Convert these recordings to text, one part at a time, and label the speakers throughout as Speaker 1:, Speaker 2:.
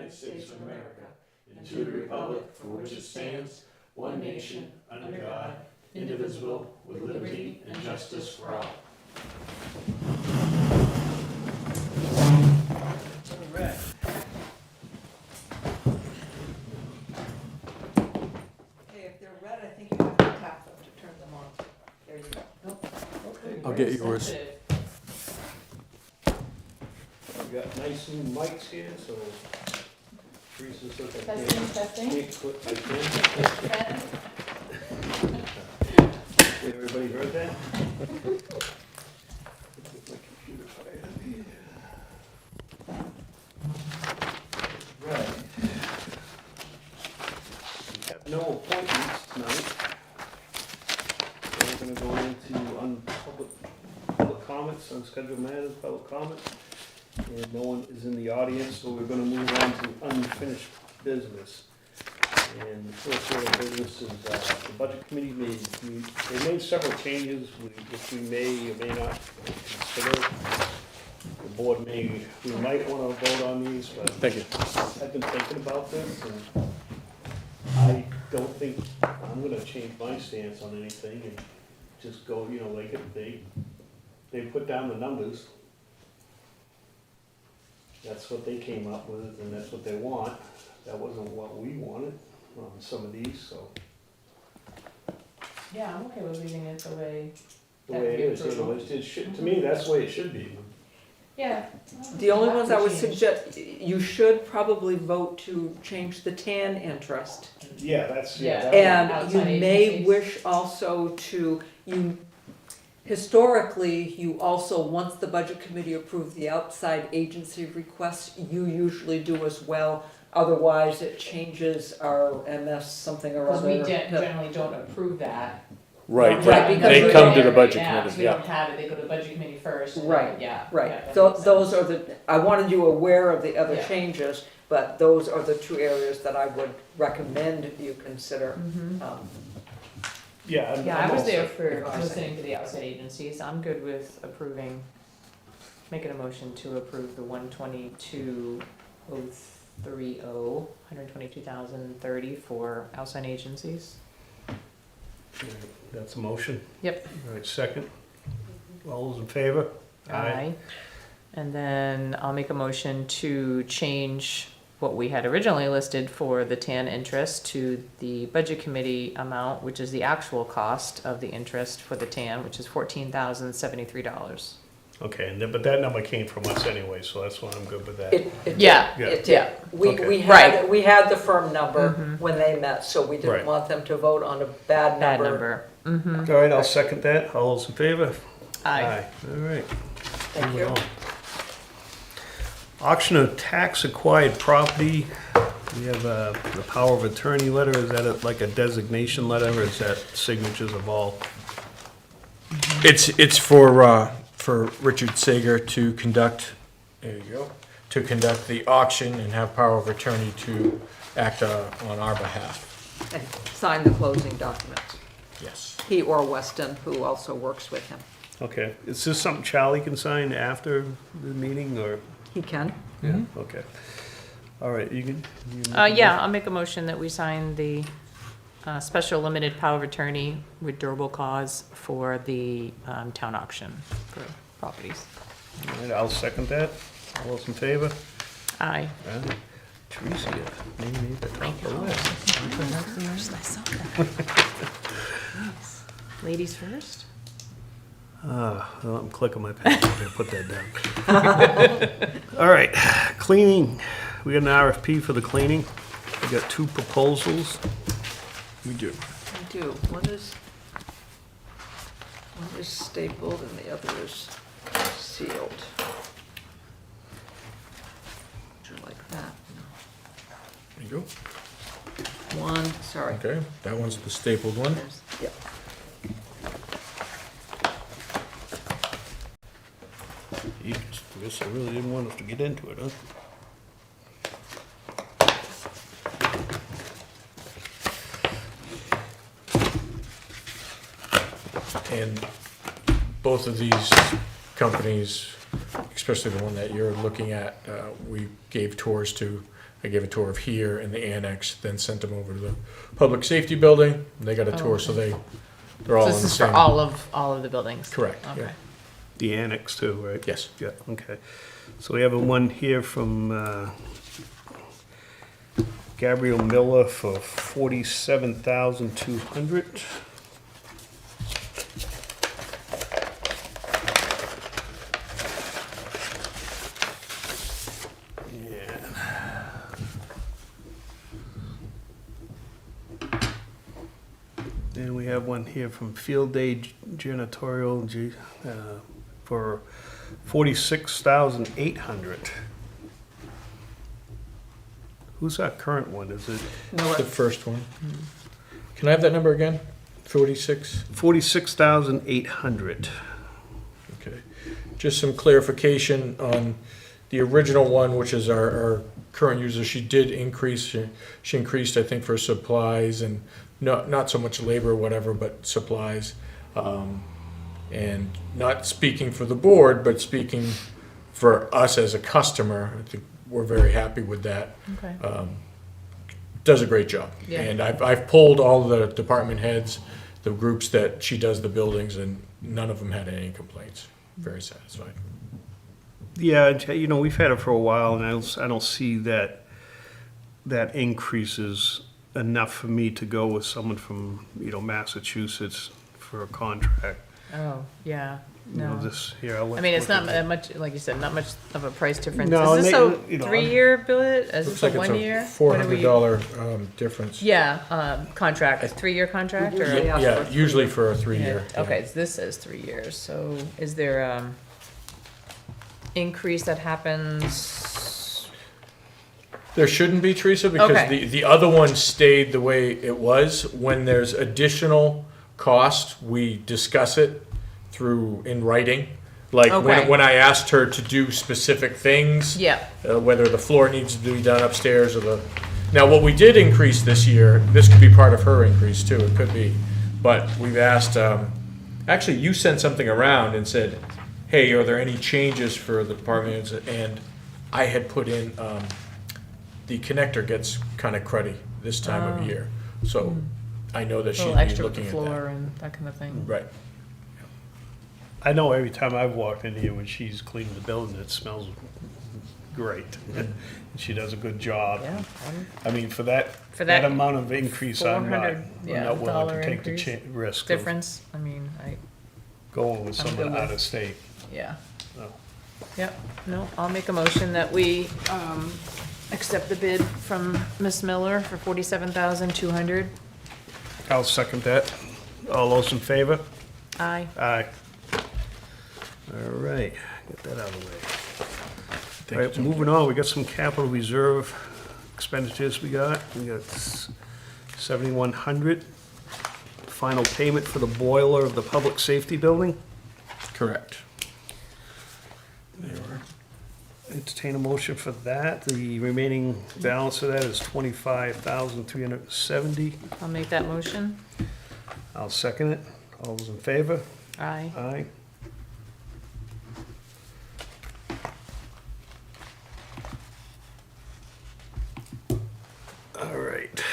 Speaker 1: United States of America, and to the republic for which it stands, one nation, under God, indivisible, with liberty and justice for all.
Speaker 2: Okay, if they're red, I think you have to tap them to turn them on. There you go. Nope.
Speaker 1: Okay.
Speaker 3: I'll get yours.
Speaker 1: We got nice new mics here, so Teresa says I
Speaker 4: Testing.
Speaker 1: can't quit my pen. Everybody heard that? Get my computer fired up here. Right. We have no appointments tonight. So we're gonna go into public comments, unscheduled matters, public comments. And no one is in the audience, so we're gonna move on to unfinished business. And the first order of business is, the budget committee they made several changes, which we may or may not consider. The board we might wanna vote on these, but
Speaker 3: Thank you.
Speaker 1: I've been thinking about this, and I don't think I'm gonna change my stance on anything and just go, like if they put down the numbers. That's what they came up with, and that's what they want. That wasn't what we wanted on some of these, so
Speaker 4: Yeah, I'm okay with leaving it the way.
Speaker 1: the way it is, it should, to me, that's the way it should be.
Speaker 4: Yeah.
Speaker 2: The only ones I would suggest, you should probably vote to change the tan interest.
Speaker 1: Yeah, that's,
Speaker 4: Yeah.
Speaker 1: that
Speaker 2: And you
Speaker 4: Outside
Speaker 2: may
Speaker 4: agencies.
Speaker 2: wish also to, historically, you also, once the budget committee approved the outside agency requests, you usually do as well. Otherwise, it changes our MS something or
Speaker 4: Because
Speaker 2: other.
Speaker 4: we generally don't approve that.
Speaker 3: Right,
Speaker 2: Right,
Speaker 3: they,
Speaker 2: because
Speaker 3: they
Speaker 2: we're
Speaker 3: come to
Speaker 4: there
Speaker 3: the
Speaker 4: right
Speaker 3: budget
Speaker 4: now, 'cause
Speaker 3: committee,
Speaker 4: we
Speaker 3: yeah.
Speaker 4: don't have it, they go to the budget committee first. and then-
Speaker 2: Right,
Speaker 4: Yeah. yeah,
Speaker 2: Right,
Speaker 4: that
Speaker 2: so
Speaker 4: makes
Speaker 2: those
Speaker 4: sense.
Speaker 2: are I wanted you aware of the other
Speaker 4: Yeah.
Speaker 2: changes, but those are the two areas that I would recommend you consider.
Speaker 4: Mhm.
Speaker 1: Yeah,
Speaker 4: Yeah, I was there for
Speaker 2: advising.
Speaker 4: listening to the outside agencies, I'm good with making a motion to approve the 122,030, 122,030 for outside agencies.
Speaker 1: That's a motion.
Speaker 4: Yep.
Speaker 1: All right, second. All those in favor?
Speaker 4: And then I'll make a motion to change what we had originally listed for the TAN interest to the budget committee amount, which is the actual cost of the interest for the TAN, which is $14,073.
Speaker 1: Okay, but that number came from us anyway, so that's why I'm good with that.
Speaker 4: Yeah.
Speaker 1: Yeah.
Speaker 2: We
Speaker 1: Okay.
Speaker 2: we had the firm number
Speaker 4: Mhm.
Speaker 2: when they met, so we didn't
Speaker 1: Right.
Speaker 2: want them to vote on a bad
Speaker 4: Bad
Speaker 2: number.
Speaker 4: number. Mm-hmm.
Speaker 1: All right, I'll second that. All those in favor?
Speaker 4: Aye.
Speaker 1: All right.
Speaker 2: Thank
Speaker 1: Moving
Speaker 2: you.
Speaker 1: on. Auction of tax acquired property. We have the power of attorney letter. Is that like a designation letter, or is that signatures of all?
Speaker 3: It's for Richard Sager to conduct, there you go, to conduct the auction and have power of attorney to act on our behalf.
Speaker 2: And sign the closing documents.
Speaker 3: Yes.
Speaker 2: He or Weston, who also works with him.
Speaker 1: Okay, is this something Charlie can sign after the meeting, or?
Speaker 2: He can.
Speaker 1: Yeah, okay. All right, you can?
Speaker 4: Yeah, I'll make a motion that we sign the special limited power of attorney with durable cause for the town auction for properties.
Speaker 1: All right, I'll second that. All those in favor?
Speaker 4: Aye.
Speaker 1: Teresa, maybe need to top the list.
Speaker 4: Ladies first?
Speaker 1: Well, I'm clicking my pen, I'm gonna put that down. All right, cleaning, we got an RFP for the cleaning. We got two proposals.
Speaker 3: We do.
Speaker 2: I do. One is stapled and the other is sealed. Would you like that?
Speaker 3: There you go.
Speaker 2: One, sorry.
Speaker 3: Okay, that one's the stapled one.
Speaker 2: Yep.
Speaker 1: I guess I really didn't want us to get into it, huh?
Speaker 3: And both of these companies, especially the one that you're looking at, we gave tours to I gave a tour of here and the annex, then sent them over to the public safety building. They got a tour, so they're all
Speaker 4: So
Speaker 3: in
Speaker 4: this
Speaker 3: the
Speaker 4: is for
Speaker 3: same.
Speaker 4: all of the buildings?
Speaker 3: Correct, yeah.
Speaker 4: Okay.
Speaker 1: The annex too, right?
Speaker 3: Yes.
Speaker 1: Yeah, okay. So we have a one here from Gabriel Miller for $47,200. Then we have one here from Field Day Janitorial for $46,800. Who's our current one? Is it
Speaker 3: The first one. Can I have that number again? 46?
Speaker 1: 46,800?
Speaker 3: Okay. Just some clarification on the original one, which is our current user. She did increase, she increased, I think, for supplies and not so much labor or whatever, but supplies. And not speaking for the board, but speaking for us as a customer, I think we're very happy with that.
Speaker 4: Okay.
Speaker 3: Does a great job.
Speaker 4: Yeah.
Speaker 3: And I've polled all the department heads, the groups that she does the buildings, and none of them had any complaints. Very satisfied.
Speaker 1: Yeah, you know, we've had it for a while, and I don't see that increase is enough for me to go with someone from, you know, Massachusetts for a contract.
Speaker 4: Oh, yeah,
Speaker 1: You know,
Speaker 4: no.
Speaker 1: this, here, I'll
Speaker 4: I mean, it's
Speaker 1: look
Speaker 4: not
Speaker 1: at
Speaker 4: that much, like you said, not much of a price difference.
Speaker 1: No,
Speaker 4: Is this
Speaker 1: and
Speaker 4: a
Speaker 1: they- you know,
Speaker 4: 3-year bill? Is
Speaker 3: Looks
Speaker 4: this
Speaker 3: like
Speaker 4: a
Speaker 3: it's
Speaker 4: 1
Speaker 3: a
Speaker 4: year?
Speaker 3: $400 difference.
Speaker 4: Yeah, contract, 3-year contract or?
Speaker 2: Usually ask for
Speaker 3: Yeah,
Speaker 2: a
Speaker 3: usually
Speaker 2: 3-year.
Speaker 3: for a 3-year.
Speaker 4: Yeah, okay, so this says 3 years, so is there, increase that happens?
Speaker 3: There shouldn't be, Teresa, because
Speaker 4: Okay.
Speaker 3: the other one stayed the way it was. When there's additional cost, we discuss it in writing. Like
Speaker 4: Okay.
Speaker 3: when I asked her to do specific things,
Speaker 4: Yeah,
Speaker 3: whether the floor needs to be done upstairs or now what we did increase this year, this could be part of her increase too, it could be. But we've asked, actually you sent something around and said, hey, are there any changes for the department? And I had put in, the connector gets kind of cruddy this time of year. So I know that
Speaker 4: a
Speaker 3: she'd
Speaker 4: little
Speaker 3: be
Speaker 4: extra with the
Speaker 3: looking at
Speaker 4: floor
Speaker 3: that.
Speaker 4: and that kind of thing.
Speaker 3: Right.
Speaker 1: I know every time I've walked in here when she's cleaning the building, it smells great. And she does a good job.
Speaker 4: Yeah,
Speaker 1: I mean, for that
Speaker 4: that
Speaker 1: amount of increase, I'm not
Speaker 4: $400, yeah,
Speaker 1: willing
Speaker 4: dollar
Speaker 1: to take the
Speaker 4: increase.
Speaker 1: risk of
Speaker 4: difference, I mean,
Speaker 1: going with
Speaker 4: I'm good
Speaker 1: someone out
Speaker 4: with-
Speaker 1: of state.
Speaker 4: yeah.
Speaker 1: So,
Speaker 4: Yep, no, I'll make a motion that we, accept the bid from Miss Miller for $47,200.
Speaker 1: I'll second that. All those in favor?
Speaker 4: Aye.
Speaker 1: Aye. All right, get that out of the way. All right,
Speaker 3: Thank you.
Speaker 1: moving on, we got some capital reserve expenditures we got. We got 7,100. Final payment for the boiler of the public safety building.
Speaker 3: Correct. There we are.
Speaker 1: Entertain a motion for that. The remaining balance of that is 25,370.
Speaker 4: I'll make that motion.
Speaker 1: I'll second it. All those in favor?
Speaker 4: Aye.
Speaker 1: Aye. All right,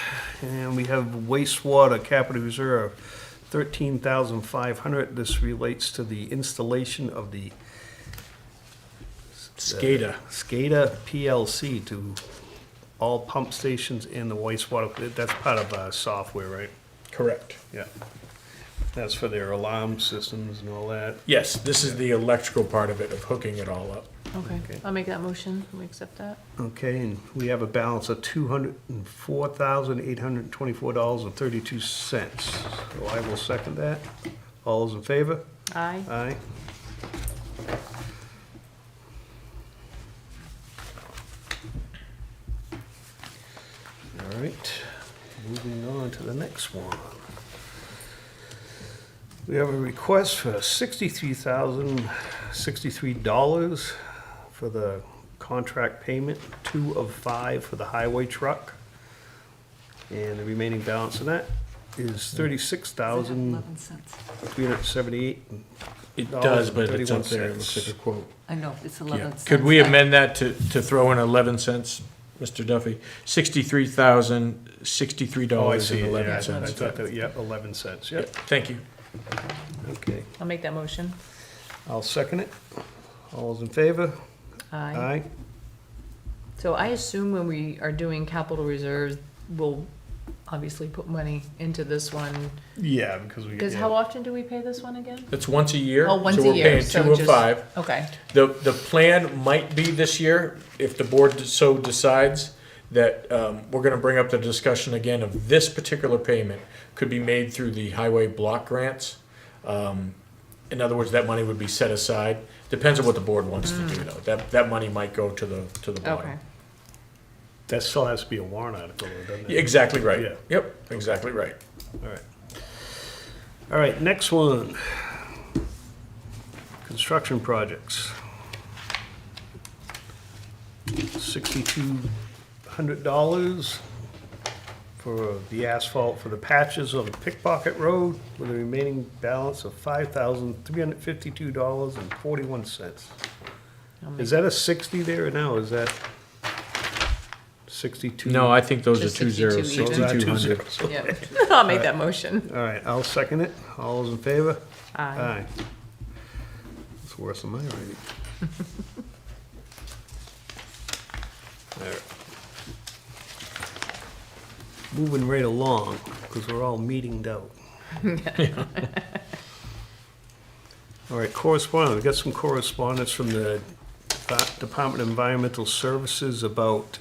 Speaker 1: and we have wastewater capital reserve, 13,500. This relates to the installation of the
Speaker 3: SCADA.
Speaker 1: SCADA PLC to all pump stations in the wastewater. That's part of software, right?
Speaker 3: Correct.
Speaker 1: Yeah. That's for their alarm systems and all that.
Speaker 3: Yes, this is the electrical part of it, of hooking it all up.
Speaker 4: Okay,
Speaker 1: Okay.
Speaker 4: I'll make that motion. We accept that.
Speaker 1: Okay, and we have a balance of $204,824.32. So I will second that. All those in favor?
Speaker 4: Aye.
Speaker 1: Aye. All right, moving on to the next one. We have a request for $63,063 for the contract payment, 2 of 5 for the highway truck. And the remaining balance of that is $36,378.
Speaker 3: It does, but it's up there, it looks like a quote.
Speaker 2: I know, it's
Speaker 3: Yeah.
Speaker 2: 11 cents.
Speaker 3: Could we amend that to throw in 11 cents Mr. Duffy, $63,063.11.
Speaker 1: I thought that, yeah, 11 cents, yeah,
Speaker 3: Thank you.
Speaker 1: okay.
Speaker 4: I'll make that motion.
Speaker 1: I'll second it. All those in favor?
Speaker 4: Aye. So I assume when we are doing capital reserves, we'll obviously put money into this one.
Speaker 1: Yeah, because we.
Speaker 4: Because
Speaker 1: yeah.
Speaker 4: how often do we pay this one again?
Speaker 3: It's once a year.
Speaker 4: Oh, once
Speaker 3: so
Speaker 4: a
Speaker 3: we're
Speaker 4: year,
Speaker 3: paying
Speaker 4: so
Speaker 3: 2 of
Speaker 4: just-
Speaker 3: 5.
Speaker 4: Okay.
Speaker 3: The plan might be this year, if the board so decides, that we're gonna bring up the discussion again of this particular payment could be made through the highway block grants. In other words, that money would be set aside. Depends on what the board wants to do though. That money might go to the bottom.
Speaker 4: Okay.
Speaker 1: That still has to be a warrant article, though, doesn't it?
Speaker 3: Yeah, exactly right.
Speaker 1: Yeah.
Speaker 3: Yep, exactly right.
Speaker 1: All right. All right, next one. Construction projects. $6,200 for the asphalt for the patches on Pickpocket Road with a remaining balance of $5,352.41. Is that a 60 there or now? Is that 62?
Speaker 3: No, I think those are
Speaker 4: Just
Speaker 3: 2 zeros,
Speaker 4: 62 even.
Speaker 3: 6,200.
Speaker 1: zeros.
Speaker 4: Yeah. I'll make that motion.
Speaker 1: All right, I'll second it. All those in favor?
Speaker 4: Aye.
Speaker 1: It's worse than my writing. All right. Moving right along, because we're all meetinged out. All right, correspondence. We got some correspondence from the Department of Environmental Services about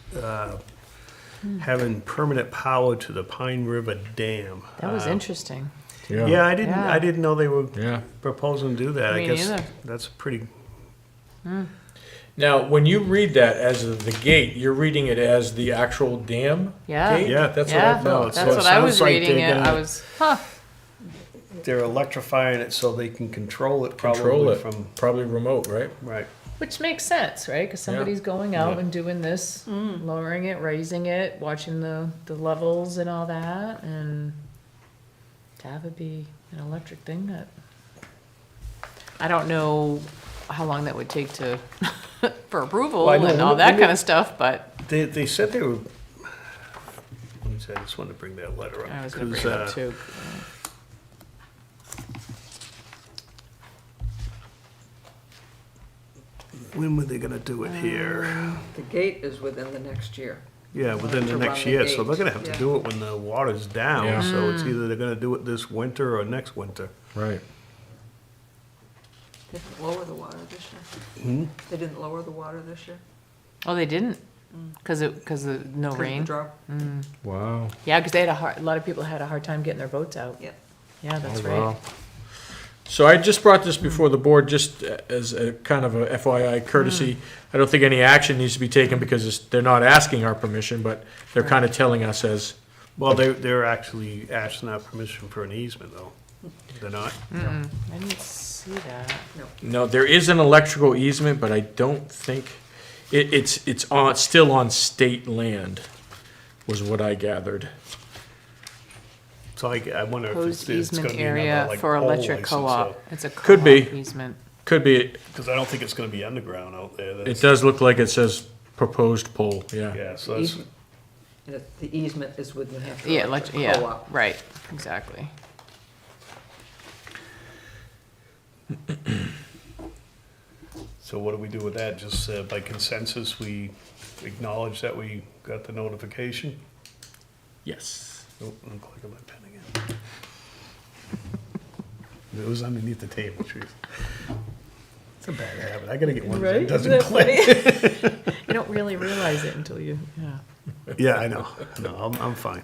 Speaker 1: having permanent power to the Pine River Dam.
Speaker 4: That was interesting.
Speaker 1: Yeah, I
Speaker 4: Yeah.
Speaker 1: didn't know they were
Speaker 3: Yeah.
Speaker 1: proposing to do that. I
Speaker 4: Me
Speaker 1: guess
Speaker 4: neither.
Speaker 1: that's pretty.
Speaker 3: Now, when you read that as the gate, you're reading it as the actual dam
Speaker 4: Yeah.
Speaker 3: gate?
Speaker 1: Yeah,
Speaker 3: That's
Speaker 4: Yeah,
Speaker 3: what I thought.
Speaker 1: so
Speaker 4: that's
Speaker 1: it
Speaker 4: what I was
Speaker 1: sounds like
Speaker 4: reading
Speaker 1: they're
Speaker 4: it. I
Speaker 1: gonna-
Speaker 4: was,
Speaker 1: They're electrifying it so they can control it
Speaker 3: Control
Speaker 1: probably
Speaker 3: it,
Speaker 1: from,
Speaker 3: probably remote, right?
Speaker 1: right.
Speaker 4: which makes sense, right? Because somebody's going out
Speaker 3: Yeah.
Speaker 4: and doing this, lowering it, raising it, watching the levels and all that, and to have it be an electric thing that, I don't know how long that would take to, for approval
Speaker 1: Well, I know,
Speaker 4: and all
Speaker 1: when
Speaker 4: that
Speaker 1: we-
Speaker 4: kind of stuff, but
Speaker 1: They said they were, let me see, I just wanted to bring that letter up.
Speaker 4: I was gonna bring
Speaker 1: 'cause,
Speaker 4: it up too.
Speaker 1: When were they gonna do it here?
Speaker 2: The gate is within the next year.
Speaker 1: Yeah, within the
Speaker 2: to
Speaker 1: next
Speaker 2: run the
Speaker 1: year, so
Speaker 2: gate,
Speaker 1: they're gonna have to
Speaker 2: yeah.
Speaker 1: do it when the water's down,
Speaker 3: Yeah.
Speaker 1: so it's either they're gonna do it this winter or next winter.
Speaker 3: Right.
Speaker 2: They didn't lower the water this year. They didn't lower the water this year?
Speaker 4: Oh, they didn't? Because of no
Speaker 2: 'Cause of the
Speaker 4: rain?
Speaker 2: drought?
Speaker 3: Wow.
Speaker 4: Yeah, because a lot of people had a hard time getting their boats out.
Speaker 2: Yeah.
Speaker 4: Yeah, that's
Speaker 3: Oh,
Speaker 4: right.
Speaker 3: wow. So I just brought this before the board just as a kind of a FYI courtesy. I don't think any action needs to be taken because they're not asking our permission, but they're kind of telling us as,
Speaker 1: Well, they're actually asking our permission for an easement, though. They're not?
Speaker 4: Mm-mm, I didn't see that.
Speaker 3: no, there is an electrical easement, but I don't think, it's still on state land, was what I gathered.
Speaker 1: So I wonder if
Speaker 4: Proposed
Speaker 1: it's gonna
Speaker 4: easement
Speaker 1: be another,
Speaker 4: area
Speaker 1: like,
Speaker 4: for
Speaker 1: pole
Speaker 4: electric
Speaker 1: license,
Speaker 4: co-op. It's a
Speaker 3: Could be.
Speaker 4: co-op easement.
Speaker 3: Could be,
Speaker 1: Because I don't think it's gonna be underground out there.
Speaker 3: it
Speaker 1: That's-
Speaker 3: does look like it says proposed pole, yeah.
Speaker 1: Yeah, so that's,
Speaker 2: Easement. The easement is with New Hampshire.
Speaker 4: Yeah,
Speaker 2: Electric
Speaker 4: yeah,
Speaker 2: Co-op.
Speaker 4: right, exactly.
Speaker 1: so what do we do with that? Just by consensus, we acknowledge that we got the notification?
Speaker 3: Yes.
Speaker 1: Oh, I'm clicking my pen again. It was underneath the table, jeez. It's a bad habit. I gotta get one that
Speaker 4: Right?
Speaker 1: doesn't click.
Speaker 4: You don't really realize it until you, yeah.
Speaker 1: Yeah, I know. No, I'm fine.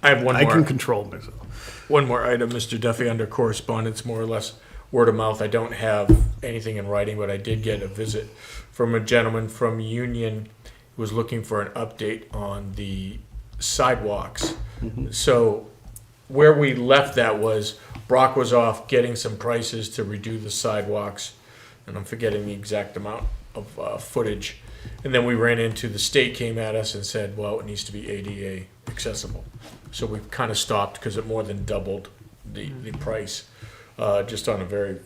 Speaker 3: I have one
Speaker 1: I can
Speaker 3: more,
Speaker 1: control myself.
Speaker 3: one more item, Mr. Duffy, under correspondence, more or less word of mouth. I don't have anything in writing, but I did get a visit from a gentleman from Union who was looking for an update on the sidewalks. So where we left that was Brock was off getting some prices to redo the sidewalks, and I'm forgetting the exact amount of footage. And then we ran into, the state came at us and said, well, it needs to be ADA accessible. So we kind of stopped because it more than doubled the price, just on a very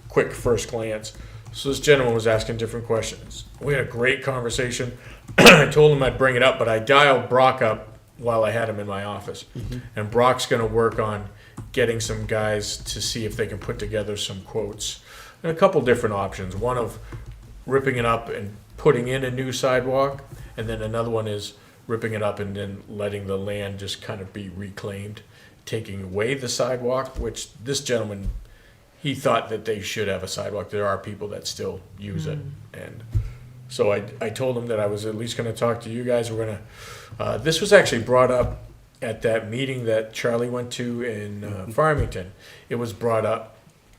Speaker 3: quick first glance. So this gentleman was asking different questions. We had a great conversation. I told him I'd bring it up, but I dialed Brock up while I had him in my office. And Brock's gonna work on getting some guys to see if they can put together some quotes. And a couple different options. One of ripping it up and putting in a new sidewalk, and then another one is ripping it up and then letting the land just kind of be reclaimed, taking away the sidewalk, which this gentleman, he thought that they should have a sidewalk. There are people that still use it. And so I told him that I was at least gonna talk to you guys. We're gonna, this was actually brought up at that meeting that Charlie went to in Farmington. It was brought up.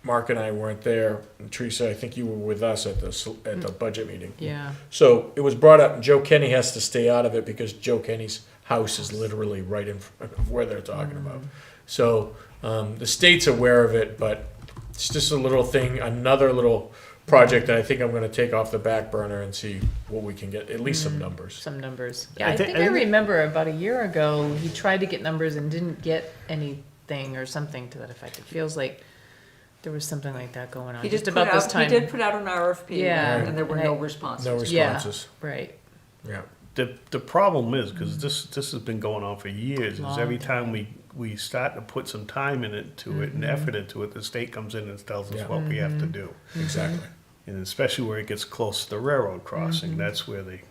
Speaker 3: Mark and I weren't there. And Teresa, I think you were with us at the budget meeting.
Speaker 4: Yeah.
Speaker 3: So it was brought up, and Joe Kenny has to stay out of it because Joe Kenny's house is literally right in front of where they're talking about. So the state's aware of it, but it's just a little thing, another little project that I think I'm going to take off the back burner and see what we can get, at least some numbers.
Speaker 4: Some numbers. Yeah, I think I remember about a year ago, he tried to get numbers and didn't get anything or something to that effect. It feels like there was something like that going on.
Speaker 2: He
Speaker 4: Just
Speaker 2: did
Speaker 4: about
Speaker 2: put
Speaker 4: this
Speaker 2: out,
Speaker 4: time.
Speaker 2: he did put out an RFP,
Speaker 4: Yeah.
Speaker 2: and there were
Speaker 4: And
Speaker 2: no
Speaker 4: I-
Speaker 2: responses.
Speaker 3: No responses.
Speaker 4: Yeah, right.
Speaker 3: Yeah.
Speaker 5: The problem is, because this has been going on for years, is
Speaker 4: Long
Speaker 5: every time we start to put some time into it and effort into it, the state comes in and tells us
Speaker 3: Yeah.
Speaker 5: what we have to do.
Speaker 3: Exactly.
Speaker 5: And especially where it gets close to the railroad crossing, that's where they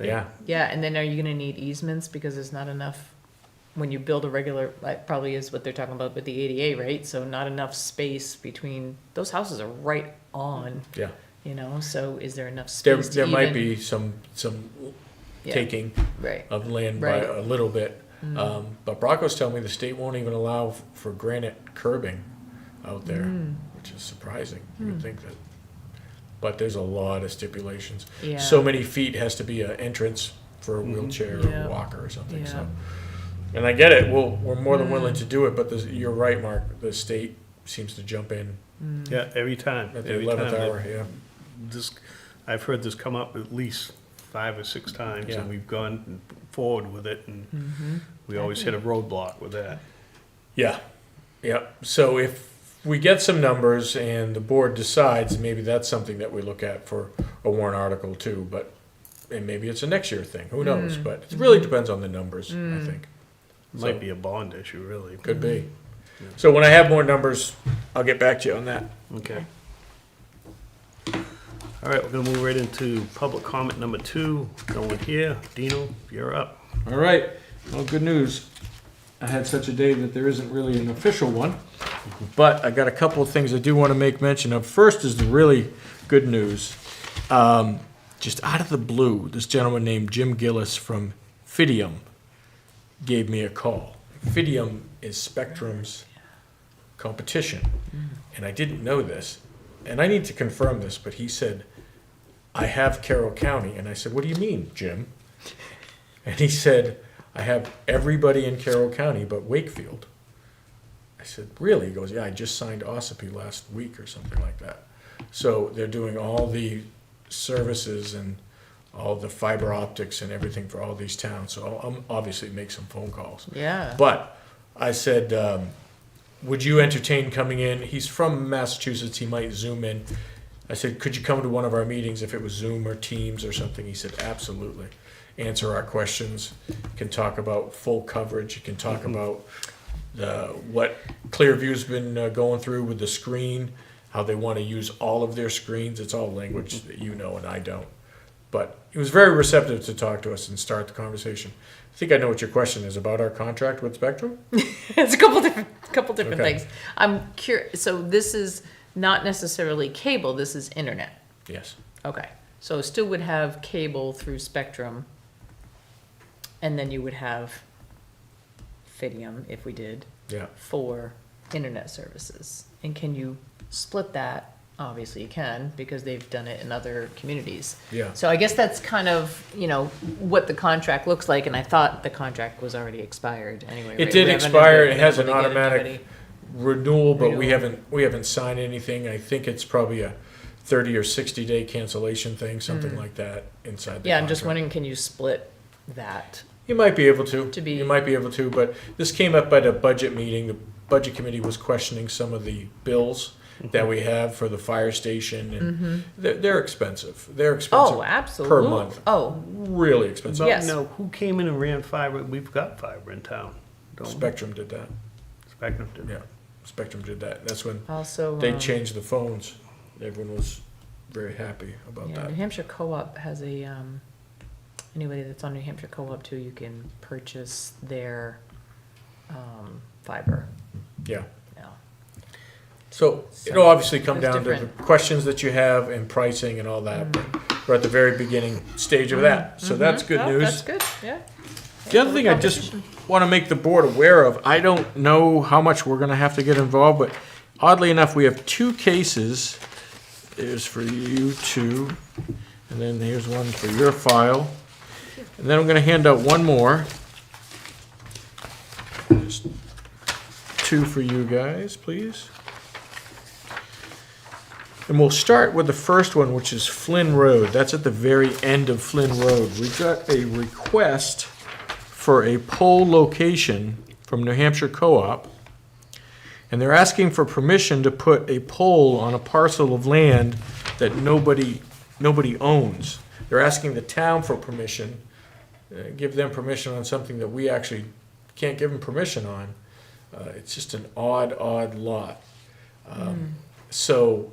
Speaker 3: Yeah.
Speaker 4: Yeah, and then are you gonna need easements because there's not enough, when you build a regular, that probably is what they're talking about with the ADA, right? So not enough space between, those houses are right on,
Speaker 3: Yeah.
Speaker 4: you know, so is there enough
Speaker 3: There,
Speaker 4: space to
Speaker 3: there might
Speaker 4: even-
Speaker 3: be some
Speaker 4: Yeah,
Speaker 3: taking
Speaker 4: right.
Speaker 3: of land by
Speaker 4: Right.
Speaker 3: a little bit. But Brock was telling me the state won't even allow for granite curbing out there, which is surprising. You would think that. But there's a lot of stipulations.
Speaker 4: Yeah.
Speaker 3: So many feet has to be an entrance for a wheelchair
Speaker 4: Yeah.
Speaker 3: or walker or something,
Speaker 4: Yeah.
Speaker 3: so. And I get it, we're more than willing to do it, but you're right, Mark, the state seems to jump in
Speaker 5: Yeah, every time.
Speaker 3: at the
Speaker 5: Every
Speaker 3: 11th
Speaker 5: time
Speaker 3: hour, yeah.
Speaker 5: This, I've heard this come up at least 5 or 6 times,
Speaker 3: Yeah.
Speaker 5: and we've gone forward with it, and we always hit a roadblock with that.
Speaker 3: Yeah, yeah. So if we get some numbers and the board decides, maybe that's something that we look at for a warrant article too, but, and maybe it's a next year thing, who knows? But it really depends on the numbers, I think.
Speaker 5: Might be a bond issue, really.
Speaker 3: Could be. So when I have more numbers, I'll get back to you on that.
Speaker 5: Okay. All right, we're gonna move right into public comment number 2. Going here, Dino, you're up.
Speaker 3: All right. Well, good news. I had such a day that there isn't really an official one, but I got a couple of things I do want to make mention of. First is the really good news. Just out of the blue, this gentleman named Jim Gillis from Fidium gave me a call. Fidium is Spectrum's competition, and I didn't know this, and I need to confirm this, but he said, I have Carroll County, and I said, what do you mean, Jim? And he said, I have everybody in Carroll County but Wakefield. I said, really? He goes, yeah, I just signed Ossipee last week or something like that. So they're doing all the services and all the fiber optics and everything for all these towns. So I'll obviously make some phone calls.
Speaker 4: Yeah.
Speaker 3: But I said, would you entertain coming in? He's from Massachusetts. He might Zoom in. I said, could you come to one of our meetings if it was Zoom or Teams or something? He said, absolutely. Answer our questions. Can talk about full coverage. You can talk about what Clearview's been going through with the screen, how they want to use all of their screens. It's all language that you know and I don't. But he was very receptive to talk to us and start the conversation. I think I know what your question is about our contract with Spectrum.
Speaker 4: It's a couple different
Speaker 3: Okay.
Speaker 4: things. I'm curious, so this is not necessarily cable, this is internet.
Speaker 3: Yes.
Speaker 4: Okay, so still would have cable through Spectrum, and then you would have Fidium, if we did,
Speaker 3: Yeah.
Speaker 4: for internet services. And can you split that? Obviously you can, because they've done it in other communities.
Speaker 3: Yeah.
Speaker 4: So I guess that's kind of, you know, what the contract looks like, and I thought the contract was already expired anyway.
Speaker 3: It
Speaker 4: right?
Speaker 3: did
Speaker 4: We haven't
Speaker 3: expire.
Speaker 4: been
Speaker 3: It has
Speaker 4: able
Speaker 3: an
Speaker 4: to get
Speaker 3: automatic
Speaker 4: anybody.
Speaker 3: renewal, but we
Speaker 4: Renewal.
Speaker 3: haven't signed anything. I think it's probably a 30 or 60 day cancellation thing, something like that inside the
Speaker 4: Yeah, I'm just
Speaker 3: contract.
Speaker 4: wondering, can you split that?
Speaker 3: You might be able to.
Speaker 4: To be-
Speaker 3: You might be able to, but this came up at a budget meeting. The budget committee was questioning some of the bills, that we have for the fire station, and they're expensive. They're expensive
Speaker 4: Oh, absolutely.
Speaker 3: per month.
Speaker 4: Oh,
Speaker 3: Really expensive.
Speaker 5: So,
Speaker 4: Yes.
Speaker 5: no, who came in and ran fiber? We've got fiber in town. Don't we?
Speaker 3: Spectrum did that.
Speaker 5: Spectrum did.
Speaker 3: Yeah, Spectrum did that. That's when
Speaker 4: also,
Speaker 3: they changed the phones. Everyone was very happy about
Speaker 4: yeah,
Speaker 3: that.
Speaker 4: New Hampshire Co-op has a, anybody that's on New Hampshire Co-op too, you can purchase their, fiber.
Speaker 3: Yeah.
Speaker 4: Yeah.
Speaker 3: So
Speaker 4: So,
Speaker 3: it'll obviously come
Speaker 4: there's
Speaker 3: down to the
Speaker 4: different-
Speaker 3: questions that you have and pricing and all that. But we're at the very beginning stage of that, so that's good
Speaker 4: Oh,
Speaker 3: news.
Speaker 4: That's good, yeah.
Speaker 3: The other thing I just want to make the board aware of, I don't know how much we're going to have to get involved, but oddly enough, we have 2 cases. There's for you 2, and then here's one for your file. And then I'm going to hand out one more. Just 2 for you guys, please. And we'll start with the first one, which is Flynn Road. That's at the very end of Flynn Road. We got a request for a pole location from New Hampshire Co-op, and they're asking for permission to put a pole on a parcel of land that nobody owns. They're asking the town for permission, give them permission on something that we actually can't give them permission on. It's just an odd lot. So,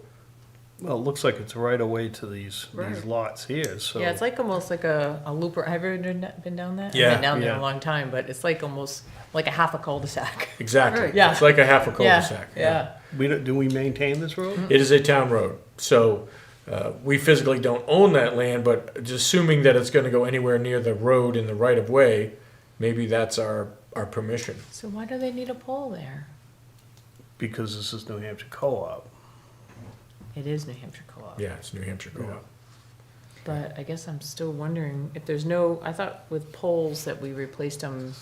Speaker 5: Well, it looks like it's right away to these
Speaker 2: Right.
Speaker 5: lots here, so.
Speaker 4: Yeah, it's like almost like a looper. Have you ever been down that?
Speaker 3: Yeah,
Speaker 4: I've been down there
Speaker 5: yeah.
Speaker 4: a long time, but it's like almost like a half a cul-de-sac.
Speaker 3: exactly.
Speaker 2: Right.
Speaker 4: Yeah.
Speaker 3: It's like a half a
Speaker 4: Yeah,
Speaker 3: cul-de-sac.
Speaker 4: yeah.
Speaker 5: Do we maintain this road?
Speaker 3: It is a town road, so we physically don't own that land, but just assuming that it's gonna go anywhere near the road in the right of way, maybe that's our permission.
Speaker 4: So why do they need a pole there?
Speaker 5: Because this is New Hampshire Co-op.
Speaker 4: It is New Hampshire Co-op.
Speaker 3: Yeah, it's New Hampshire Co-op.
Speaker 4: But I guess I'm still wondering if there's no, I thought with poles that we replaced them.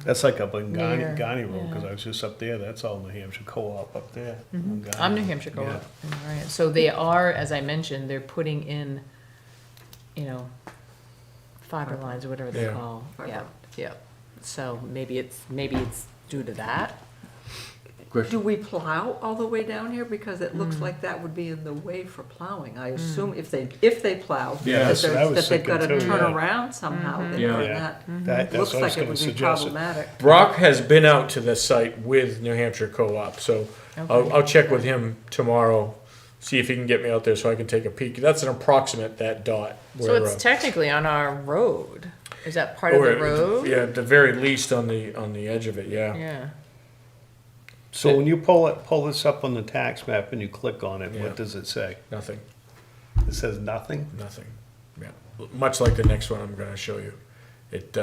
Speaker 5: That's like up in
Speaker 4: Near,
Speaker 5: Garney Road,
Speaker 4: yeah.
Speaker 5: because I was just up there, that's all New Hampshire Co-op up there. on Garney
Speaker 4: I'm New
Speaker 5: Road.
Speaker 4: Hampshire Co-op.
Speaker 5: Yeah.
Speaker 4: Right. So they are, as I mentioned, they're putting in, you know, fiber lines or whatever they
Speaker 3: Yeah.
Speaker 4: call.
Speaker 2: Fiber.
Speaker 4: Yeah, yeah. So maybe it's due to that.
Speaker 2: Do we plow all the way down here? Because it looks like that would be in the way for plowing. I assume if they plow,
Speaker 3: Yeah,
Speaker 2: that
Speaker 5: that's what I was
Speaker 2: they've got to
Speaker 5: thinking too,
Speaker 2: turn
Speaker 5: yeah.
Speaker 2: around somehow. Then
Speaker 3: Yeah.
Speaker 2: turn
Speaker 5: Yeah.
Speaker 2: that.
Speaker 5: That's
Speaker 2: Looks
Speaker 5: what I was
Speaker 2: like it
Speaker 5: gonna
Speaker 2: would be
Speaker 5: suggest.
Speaker 2: problematic.
Speaker 3: Brock has been out to the site with New Hampshire Co-op, so
Speaker 4: Okay.
Speaker 3: I'll check with him tomorrow, see if he can get me out there so I can take a peek. That's an approximate, that dot.
Speaker 4: So
Speaker 3: where,
Speaker 4: it's technically on our road. Is that part of
Speaker 3: or
Speaker 4: the road?
Speaker 3: Yeah, at the very least on the edge of it, yeah.
Speaker 4: Yeah.
Speaker 5: So when you pull this up on the tax map and you click on it,
Speaker 3: Yeah.
Speaker 5: what does it say?
Speaker 3: Nothing,
Speaker 5: It says nothing?
Speaker 3: nothing. Yeah, much like the next one I'm gonna show you. It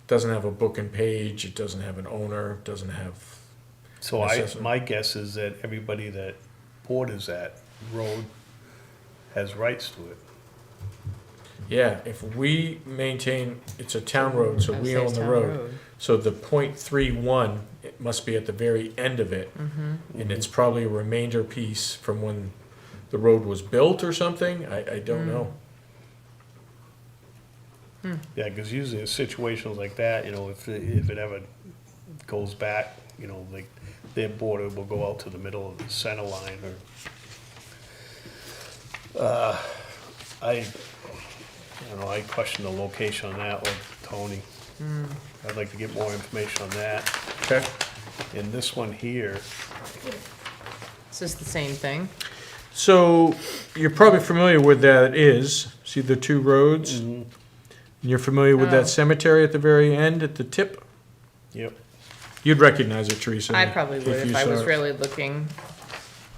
Speaker 3: doesn't have a book and page, it doesn't have an owner, doesn't have,
Speaker 5: So
Speaker 3: Assessment.
Speaker 5: my guess is that everybody that borders that road has rights to it.
Speaker 3: yeah, if we maintain, it's a town road, so
Speaker 4: I would
Speaker 3: we
Speaker 4: say
Speaker 3: own
Speaker 4: it's
Speaker 3: the
Speaker 4: town
Speaker 3: road. So the .31, it must be at the very end of it, and it's probably a remainder piece from when the road was built or something, I don't know.
Speaker 5: Yeah, because usually in situations like that, you know, if it ever goes back, you know, like their border will go out to the middle of the center line or, I don't know, I question the location on that with Tony. I'd like to get more information on that.
Speaker 3: Okay,
Speaker 5: And this one here,
Speaker 4: Is this the same thing?
Speaker 3: so you're probably familiar with that is, see the 2 roads? And you're familiar with
Speaker 4: Oh.
Speaker 3: that cemetery at the very end, at the tip?
Speaker 5: yep,
Speaker 3: You'd recognize it, Teresa.
Speaker 4: I probably would if
Speaker 3: you
Speaker 4: I
Speaker 3: saw
Speaker 4: was
Speaker 3: it.
Speaker 4: really looking.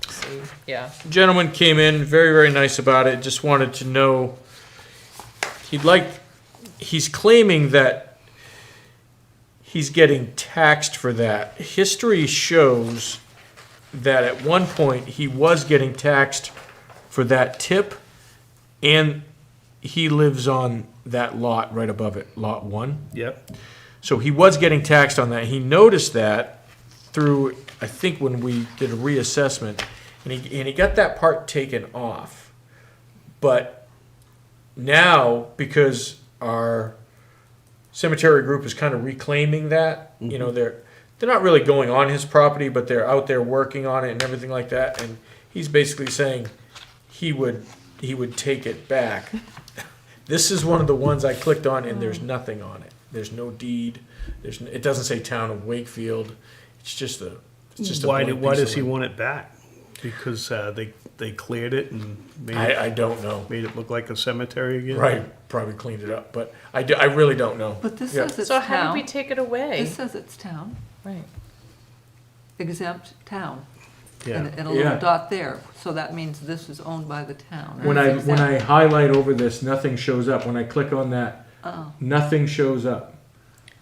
Speaker 4: See, yeah.
Speaker 3: Gentleman came in, very, very nice about it, just wanted to know, he's claiming that he's getting taxed for that. History shows that at one point, he was getting taxed for that tip, and he lives on that lot right above it, Lot 1.
Speaker 5: yep,
Speaker 3: So he was getting taxed on that. He noticed that through, I think, when we did a reassessment, and he got that part taken off. But now, because our cemetery group is kind of reclaiming that, you know, they're not really going on his property, but they're out there working on it and everything like that. And he's basically saying he would take it back. This is one of the ones I clicked on, and there's nothing on it. There's no deed. It doesn't say town of Wakefield. It's just a.
Speaker 5: Why
Speaker 3: blank
Speaker 5: why
Speaker 3: piece
Speaker 5: does
Speaker 3: of
Speaker 5: he
Speaker 3: land.
Speaker 5: want it back? Because they cleared it and
Speaker 3: I don't know.
Speaker 5: made it look like a cemetery again?
Speaker 3: Right, probably cleaned it up, but I really don't know.
Speaker 2: But this
Speaker 3: Yeah.
Speaker 2: says it's
Speaker 4: So how did we
Speaker 2: town.
Speaker 4: take it away?
Speaker 2: This says it's town,
Speaker 4: Right.
Speaker 2: exempt town.
Speaker 5: Yeah.
Speaker 2: And a
Speaker 3: Yeah.
Speaker 2: little dot there, so that means this is owned by the town.
Speaker 3: When I highlight over this, nothing shows up. When I click on that,
Speaker 2: Oh,
Speaker 3: nothing shows up.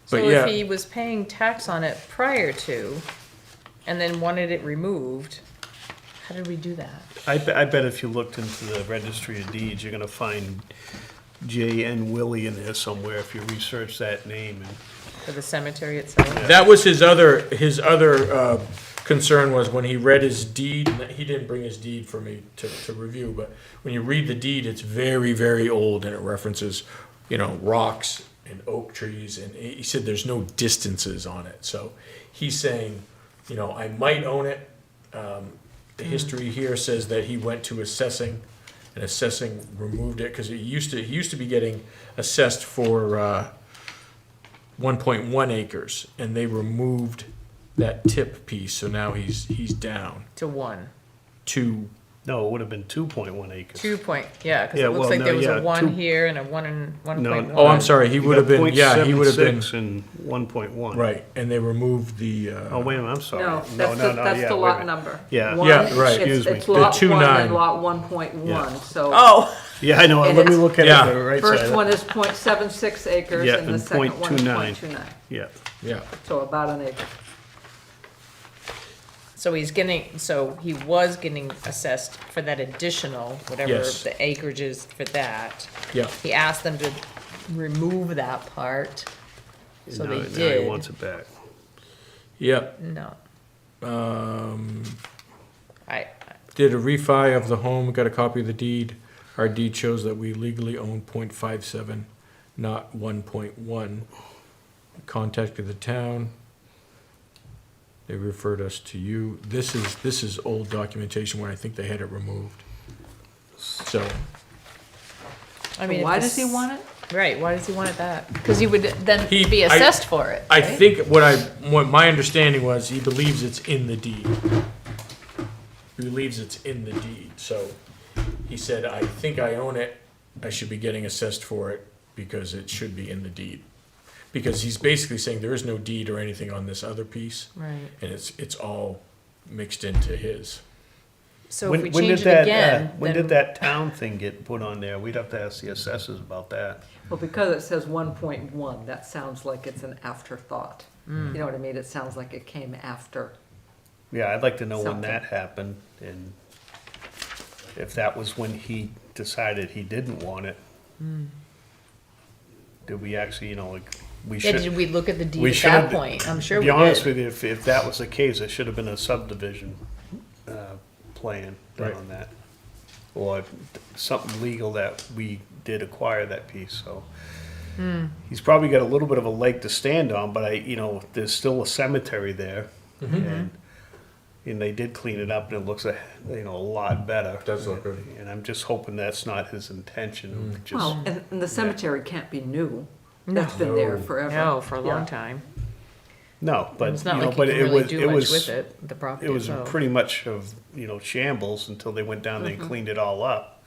Speaker 4: So
Speaker 3: But
Speaker 4: if
Speaker 3: yeah,
Speaker 4: he was paying tax on it prior to, and then wanted it removed, how did we do that?
Speaker 5: I bet if you looked into the registry of deeds, you're gonna find J.N. Willie in there somewhere if you research that name. And
Speaker 4: For the cemetery itself?
Speaker 3: that was his other concern was when he read his deed. He didn't bring his deed for me to review, but when you read the deed, it's very, very old, and it references, rocks and oak trees, and he said there's no distances on it. So he's saying, I might own it. The history here says that he went to assessing, and assessing removed it because he used to be getting assessed for 1.1 acres, and they removed that tip piece. So now he's down
Speaker 4: To one.
Speaker 3: to.
Speaker 5: no, it would have been 2.1 acres.
Speaker 4: 2 point, yeah, because
Speaker 5: Yeah,
Speaker 4: it looks
Speaker 5: well,
Speaker 4: like
Speaker 5: no,
Speaker 4: there was
Speaker 5: yeah,
Speaker 4: a one
Speaker 5: 2
Speaker 4: here and a 1.1.
Speaker 5: No,
Speaker 3: Oh, I'm sorry. He
Speaker 5: You
Speaker 3: would
Speaker 5: got
Speaker 3: have been. Yeah, he would have been.
Speaker 5: 0.76 and 1.1.
Speaker 3: Right, and they removed the.
Speaker 5: Oh, wait a minute, I'm sorry.
Speaker 2: no, that's the,
Speaker 5: yeah,
Speaker 2: that's the
Speaker 5: wait a
Speaker 2: lot
Speaker 5: minute.
Speaker 2: number.
Speaker 5: Yeah.
Speaker 2: One-
Speaker 3: Yeah, right.
Speaker 2: it's-
Speaker 5: Excuse me.
Speaker 2: It's lot
Speaker 3: The
Speaker 2: 1
Speaker 3: 2.9.
Speaker 2: and lot 1.1,
Speaker 5: Yeah.
Speaker 2: so.
Speaker 4: Oh,
Speaker 5: Yeah, I know,
Speaker 2: And
Speaker 5: let me
Speaker 2: it's-
Speaker 5: look at
Speaker 3: Yeah.
Speaker 5: it, the right
Speaker 2: First
Speaker 5: side.
Speaker 2: one is .76 acres
Speaker 5: Yeah,
Speaker 2: and the
Speaker 5: and
Speaker 2: second one is
Speaker 5: 0.29.
Speaker 2: .29,
Speaker 5: Yeah,
Speaker 3: Yeah.
Speaker 2: so about an acre.
Speaker 4: so he was getting assessed for that additional, whatever
Speaker 3: Yes.
Speaker 4: the acreage is for that.
Speaker 3: Yeah.
Speaker 4: He asked them to remove that part, so
Speaker 5: now
Speaker 4: they
Speaker 5: now he
Speaker 4: did.
Speaker 5: wants it back.
Speaker 3: Yep.
Speaker 4: No, I,
Speaker 3: Did a refi of the home, got a copy of the deed. Our deed shows that we legally own .57, not 1.1. Contacted the town. They referred us to you. This is old documentation where I think they had it removed. So,
Speaker 4: I mean.
Speaker 2: Why
Speaker 4: if
Speaker 2: does he
Speaker 4: this-
Speaker 2: want it?
Speaker 4: Right, why does he want it back? Because he would then
Speaker 3: He-
Speaker 4: be assessed for it,
Speaker 3: I
Speaker 4: right?
Speaker 3: think what my understanding was, he believes it's in the deed. He believes it's in the deed, so he said, I think I own it, I should be getting assessed for it because it should be in the deed. Because he's basically saying there is no deed or anything on this other piece,
Speaker 4: Right,
Speaker 3: and it's all mixed into his.
Speaker 4: so if we
Speaker 5: When
Speaker 4: change
Speaker 5: did
Speaker 4: it
Speaker 5: that,
Speaker 4: again,
Speaker 5: when
Speaker 4: then
Speaker 5: did that town thing get put on there? We'd have to ask the assessors about that.
Speaker 2: Well, because it says 1.1, that sounds like it's an afterthought.
Speaker 4: Mm.
Speaker 2: You know what I mean? It sounds like it came after.
Speaker 5: Yeah, I'd like to know when
Speaker 2: Something.
Speaker 5: that happened, and if that was when he decided he didn't want it. Did we actually, we
Speaker 4: Yeah,
Speaker 5: should.
Speaker 4: did we look at the deed
Speaker 5: we
Speaker 4: at
Speaker 5: should
Speaker 4: that
Speaker 5: have-
Speaker 4: point? I'm sure
Speaker 5: To
Speaker 4: we
Speaker 5: be honest
Speaker 4: did.
Speaker 5: with you, if that was the case, it should have been a subdivision plan done
Speaker 3: Right.
Speaker 5: on that. Or something legal that we did acquire that piece, so. He's probably got a little bit of a leg to stand on, but there's still a cemetery there. And they did clean it up and it looks a lot better.
Speaker 3: Does look good.
Speaker 5: And I'm just hoping that's not his intention, just.
Speaker 2: Well, and the cemetery can't be new.
Speaker 4: No.
Speaker 2: That's been there
Speaker 3: No.
Speaker 2: forever.
Speaker 4: No, for a long
Speaker 2: Yeah.
Speaker 4: time.
Speaker 5: No, but,
Speaker 4: It's not like you
Speaker 5: but
Speaker 4: can
Speaker 5: it
Speaker 4: really
Speaker 5: was,
Speaker 4: do
Speaker 5: it
Speaker 4: much
Speaker 5: was,
Speaker 4: with it, the property
Speaker 5: it was
Speaker 4: itself.
Speaker 5: pretty much of, shambles until they went down there and cleaned it all up.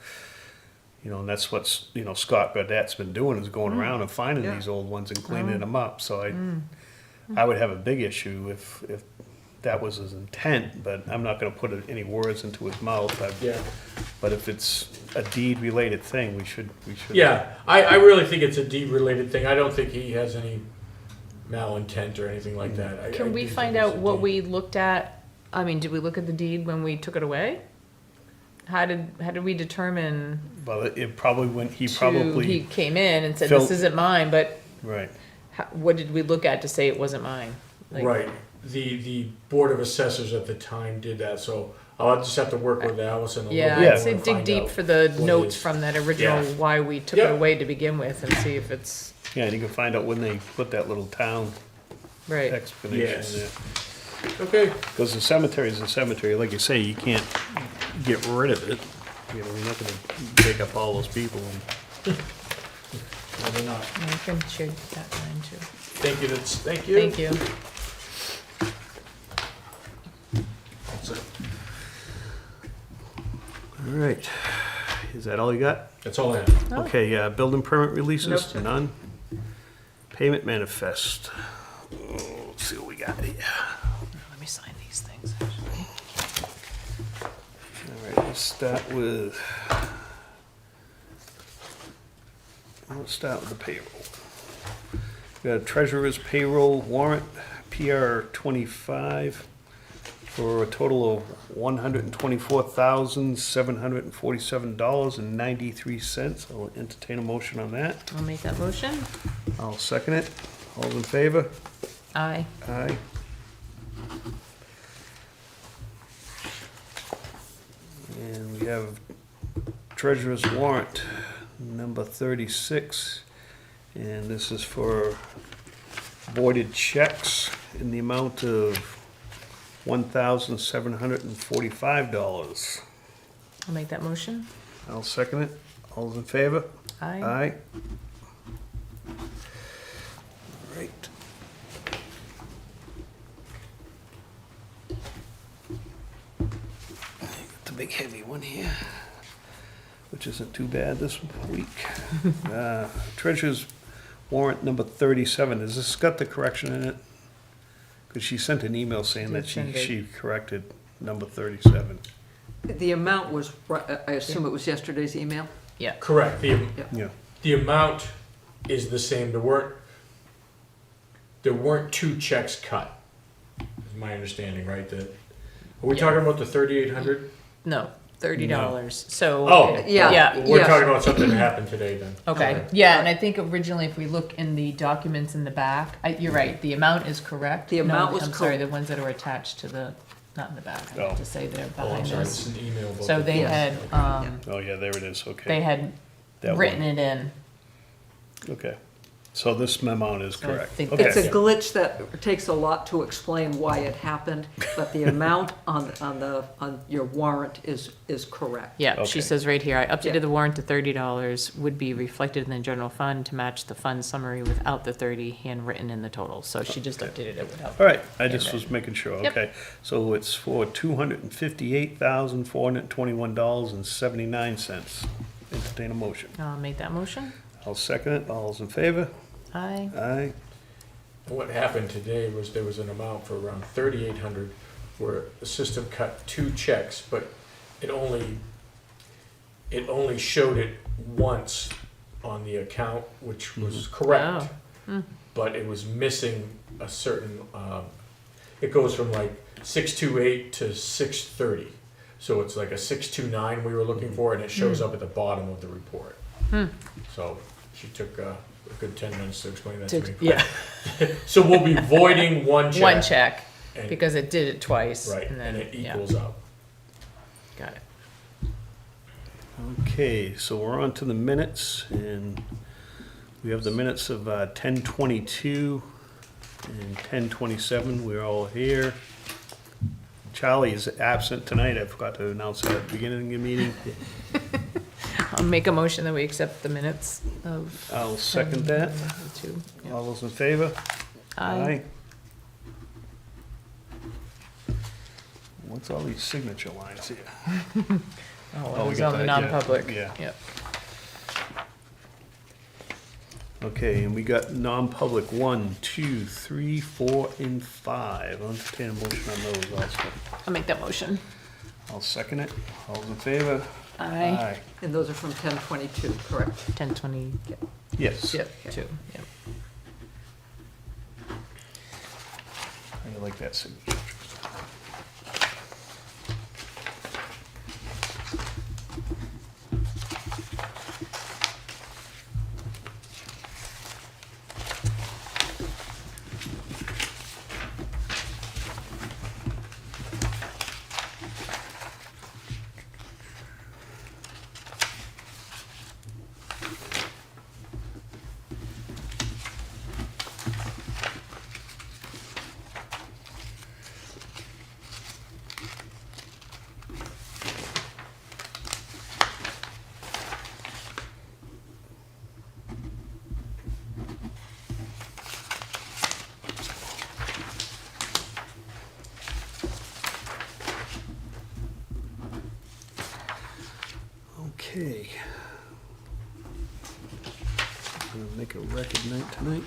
Speaker 5: And that's what's, Scott Gaudette's been doing, is going around and finding
Speaker 2: Yeah.
Speaker 5: these old ones and cleaning them up, so I would have a big issue if that was his intent, but I'm not gonna put any words into his mouth.
Speaker 3: Yeah.
Speaker 5: But if it's a deed-related thing, we should.
Speaker 3: Yeah, I really think it's a deed-related thing. I don't think he has any malintent or anything like that. I
Speaker 4: Can
Speaker 3: do
Speaker 4: we
Speaker 3: think
Speaker 4: find
Speaker 3: it's
Speaker 4: out
Speaker 3: a
Speaker 4: what
Speaker 3: deed.
Speaker 4: we looked at? I mean, did we look at the deed when we took it away? How did we determine?
Speaker 5: Well, it probably went, he
Speaker 4: He
Speaker 5: probably,
Speaker 4: came in and said,
Speaker 5: Phil-
Speaker 4: this isn't mine, but
Speaker 5: right.
Speaker 4: what did we look at to say it wasn't mine? Like,
Speaker 3: Right, the Board of Assessors at the time did that, so I'll just have to work with Allison a little
Speaker 4: Yeah,
Speaker 3: bit.
Speaker 5: Yeah.
Speaker 4: I'd say
Speaker 3: more to
Speaker 4: dig
Speaker 3: find
Speaker 4: deep
Speaker 3: out
Speaker 4: for the
Speaker 3: what it
Speaker 4: notes
Speaker 3: is.
Speaker 4: from that original,
Speaker 3: Yeah.
Speaker 4: why we took it
Speaker 3: Yep.
Speaker 4: away to begin with, and see if it's,
Speaker 5: Yeah, and you can find out when they put that little town
Speaker 4: Right.
Speaker 5: explanation
Speaker 3: Yes.
Speaker 5: there.
Speaker 3: Okay.
Speaker 5: Because the cemetery is a cemetery, like you say, you can't get rid of it. You know, you're not gonna dig up all those people and.
Speaker 3: No, they're not.
Speaker 4: I can share that line too.
Speaker 3: Thank you, thank you.
Speaker 4: Thank you.
Speaker 3: That's it.
Speaker 5: All right, is that all you got?
Speaker 3: That's all I have.
Speaker 4: Oh.
Speaker 5: Okay, building permit releases,
Speaker 2: Nope.
Speaker 5: none. Payment manifest. Oh, let's see what we got here.
Speaker 4: Let me sign these things, actually.
Speaker 5: All right, let's start with the payroll. We got a treasurer's payroll warrant, PR 25, for a total of $124,747.93. I'll entertain a motion on that.
Speaker 4: I'll make that motion.
Speaker 5: I'll second it. All in favor?
Speaker 4: Aye.
Speaker 5: Aye. And we have treasurer's warrant number 36, and this is for voided checks in the amount of $1,745.
Speaker 4: I'll make that motion.
Speaker 5: I'll second it. All those in favor?
Speaker 4: Aye.
Speaker 5: Aye. All right. Got the big heavy one here, which isn't too bad this week. Treasurer's warrant number 37, has this got the correction in it? Because she sent an email saying that
Speaker 4: Did send it.
Speaker 5: she corrected number 37.
Speaker 2: The amount was, I assume it was yesterday's email?
Speaker 4: Yeah.
Speaker 3: Correct.
Speaker 5: Yeah.
Speaker 3: The amount is the same. There weren't two checks cut, is my understanding, right? Are we
Speaker 4: Yeah.
Speaker 3: talking about the 3,800?
Speaker 4: No, $30. So.
Speaker 3: Oh.
Speaker 2: Yeah.
Speaker 4: Yeah.
Speaker 3: We're
Speaker 2: Yes.
Speaker 3: talking about something that happened today then.
Speaker 4: Okay, yeah, and I think originally if we look in the documents in the back, you're right, the amount is correct.
Speaker 2: The
Speaker 4: No,
Speaker 2: amount was
Speaker 4: I'm sorry,
Speaker 2: cor-
Speaker 4: the ones that are attached to the, not in the back, I
Speaker 5: Oh.
Speaker 4: have to say they're
Speaker 3: Oh, I'm
Speaker 4: behind
Speaker 3: sorry,
Speaker 4: us.
Speaker 3: it's an email. about
Speaker 4: So
Speaker 3: the-
Speaker 4: they
Speaker 2: Yes.
Speaker 4: had,
Speaker 5: Oh, yeah, there it is, okay.
Speaker 4: they had
Speaker 5: That
Speaker 4: written
Speaker 5: one.
Speaker 4: it in.
Speaker 5: Okay, so this amount is
Speaker 4: So I
Speaker 5: correct.
Speaker 4: think
Speaker 5: Okay.
Speaker 2: It's a glitch that takes a lot to explain why it happened, but the amount on your warrant is correct.
Speaker 4: Yeah,
Speaker 5: Okay.
Speaker 4: she says right here, I
Speaker 2: Yeah.
Speaker 4: updated the warrant to $30, would be reflected in the general fund to match the fund summary without the 30 handwritten in the total, so she just updated it without.
Speaker 5: All right, I just
Speaker 4: Yeah,
Speaker 5: was making sure,
Speaker 4: Yep.
Speaker 5: okay. So it's for $258,421.79. Entertain a motion.
Speaker 4: I'll make that motion.
Speaker 5: I'll second it. All those in favor?
Speaker 4: Aye.
Speaker 5: Aye.
Speaker 3: And what happened today was there was an amount for around 3,800 where the system cut two checks, but it only showed it once on the account, which was correct. But it was missing a certain, it goes from like 628 to 630. So it's like a 629 we were looking for, and it shows up at the bottom of the report. So she took a good 10 minutes to explain that to me.
Speaker 4: Yeah,
Speaker 3: So we'll be voiding one check.
Speaker 4: one check,
Speaker 3: and-
Speaker 4: because it did it twice.
Speaker 3: Right,
Speaker 4: And then,
Speaker 3: and it
Speaker 4: yeah,
Speaker 3: equals out.
Speaker 4: got it.
Speaker 5: Okay, so we're on to the minutes, and we have the minutes of 10:22 and 10:27. We're all here. Charlie is absent tonight. I forgot to announce that at the beginning of the meeting.
Speaker 4: I'll make a motion that we accept the minutes of.
Speaker 5: I'll second that.
Speaker 4: 10:22. Yeah.
Speaker 5: All those in favor?
Speaker 4: Aye.
Speaker 5: What's all these signature lines here?
Speaker 4: Oh,
Speaker 5: Oh,
Speaker 4: it
Speaker 5: we
Speaker 4: was
Speaker 5: got
Speaker 4: on the
Speaker 5: that, yeah,
Speaker 4: non-public.
Speaker 5: yeah.
Speaker 4: Yep.
Speaker 5: Okay, and we got non-public 1, 2, 3, 4, and 5. I'll entertain a motion on those also.
Speaker 4: I'll make that motion.
Speaker 5: I'll second it. All those in favor?
Speaker 4: Aye.
Speaker 2: And those are from 1022, correct?
Speaker 4: 10:20.
Speaker 5: Yes.
Speaker 4: Yep. 2. Yep.
Speaker 5: I like that signature. Okay. I'm gonna make a record night tonight.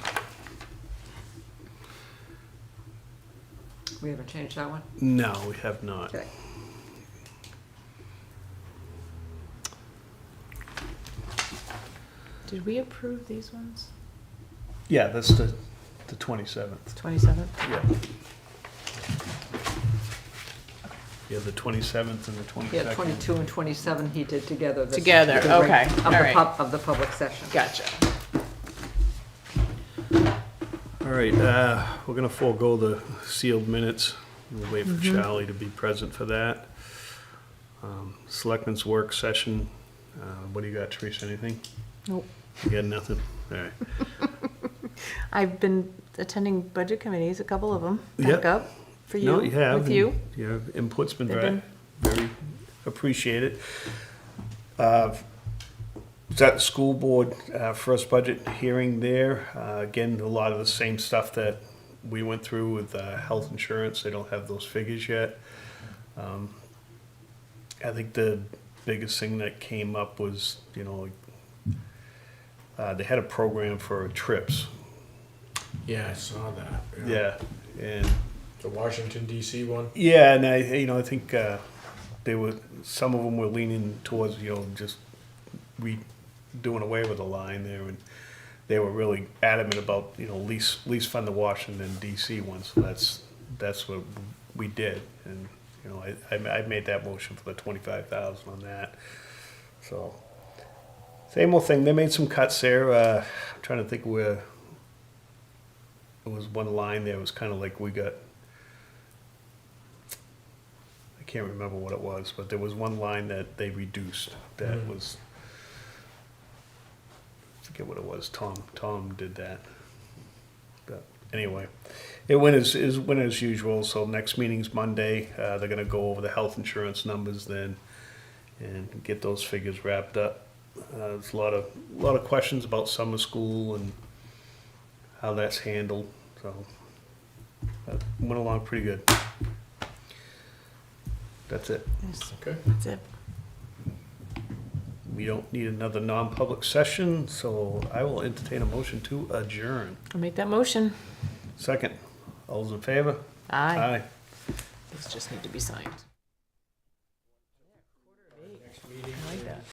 Speaker 2: We haven't changed that one?
Speaker 5: No, we have not.
Speaker 2: Okay.
Speaker 4: Did we approve these ones?
Speaker 5: Yeah, that's the 27th.
Speaker 4: 27th?
Speaker 5: Yeah. Yeah, the 27th and the 22nd.
Speaker 2: Yeah, 22 and 27 he did together. This is
Speaker 4: Together,
Speaker 2: the reg-
Speaker 4: okay,
Speaker 2: Of
Speaker 4: all
Speaker 2: the
Speaker 4: right.
Speaker 2: of the public session.
Speaker 4: Gotcha.
Speaker 5: All right, we're gonna forego the sealed minutes. We'll wait for Charlie to be present for that. Selectmen's work session, what do you got, Teresa, anything?
Speaker 4: Nope.
Speaker 5: You got nothing? All right.
Speaker 4: I've been attending budget committees, a couple of them,
Speaker 5: Yep.
Speaker 4: back up for you,
Speaker 5: No, you have.
Speaker 4: with
Speaker 5: and
Speaker 4: you.
Speaker 5: Your input's been
Speaker 4: They've
Speaker 5: very,
Speaker 4: been-
Speaker 5: very appreciated. Was at the school board, first budget hearing there. Again, a lot of the same stuff that we went through with health insurance. They don't have those figures yet. I think the biggest thing that came up was, they had a program for trips.
Speaker 3: Yeah, I saw that.
Speaker 5: Yeah, and
Speaker 3: The Washington DC one?
Speaker 5: yeah, and I think some of them were leaning towards, just doing away with the line there, and they were really adamant about, lease fund the Washington DC one, so that's what we did, and, I made that motion for the 25,000 on that, so. Same old thing, they made some cuts there, I'm trying to think where, there was one line there, it was kind of like we got, I can't remember what it was, but there was one line that they reduced, that was, I forget what it was, Tom did that. But anyway, it went as usual, so next meeting's Monday, they're gonna go over the health insurance numbers then, and get those figures wrapped up. There's a lot of questions about summer school and how that's handled, so that went along pretty good. That's it.
Speaker 3: Okay.
Speaker 4: That's it.
Speaker 5: We don't need another non-public session, so I will entertain a motion to adjourn.
Speaker 4: I'll make that motion.
Speaker 5: Second, all those in favor?
Speaker 4: Aye.
Speaker 5: Aye.
Speaker 4: These just need to be signed.